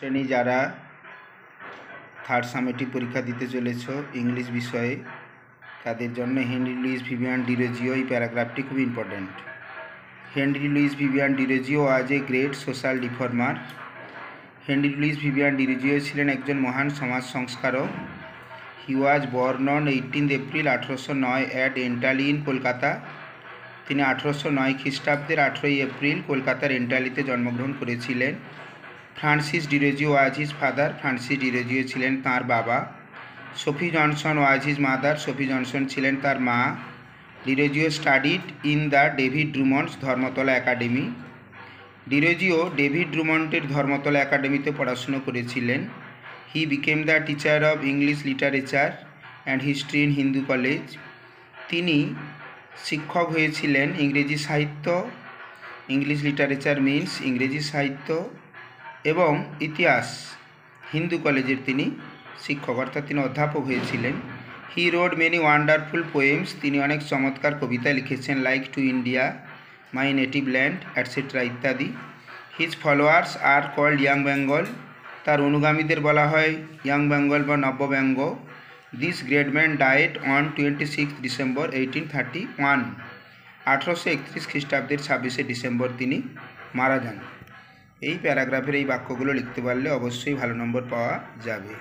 শ্রেণী যারা third summative পরীক্ষা দিতে চলেছ ইংলিশ বিষয়ে তাদের জন্য হেনরি লুইস ভিভিয়ান ডিরোজিও এই প্যারাগ্রাফটি খুব important. Henry Louis Vivian Derozio was a great social reformer. Henry Louis Vivian Derozio ছিলেন একজন মহান সমাজ সংস্কারক। He was born on 18 April 1809 at Entally in Kolkata. তিনি 1809 খ্রিস্টাব্দের 18 এপ্রিল কলকাতার এন্টালিতে জন্মগ্রহণ করেছিলেন। Francis Derozio was his father. Francis Derozio ছিলেন তাঁর বাবা। Sophie Johnson was his mother. Sophie Johnson ছিলেন তার মা। Derozio studied in the David Drummond's Dharmatala academy. Derozio David ড্রুমন্ডের Dharmatala একাডেমিতে পড়াশুনো করেছিলেন। He became the teacher of English literature and history in Hindu college. তিনি শিক্ষক হয়েছিলেন ইংরেজি সাহিত্য, ইংলিশ লিটারেচার মিনস ইংরেজি সাহিত্য এবং ইতিহাস, হিন্দু কলেজের তিনি শিক্ষক অর্থাৎ তিনি অধ্যাপক হয়েছিলেন। He wrote many wonderful poems. তিনি অনেক চমৎকার কবিতা লিখেছেন, like to India, my native land etcetera ইত্যাদি। His followers are called young Bengal. তার অনুগামীদের বলা হয় ইয়াং বেঙ্গল বা নব্যব্যঙ্গ। This great man died on 26 December 1831। 1831 খ্রিস্টাব্দের 26শে ডিসেম্বর তিনি মারা যান। এই প্যারাগ্রাফের এই বাক্যগুলো লিখতে পারলে অবশ্যই ভালো নম্বর পাওয়া যাবে।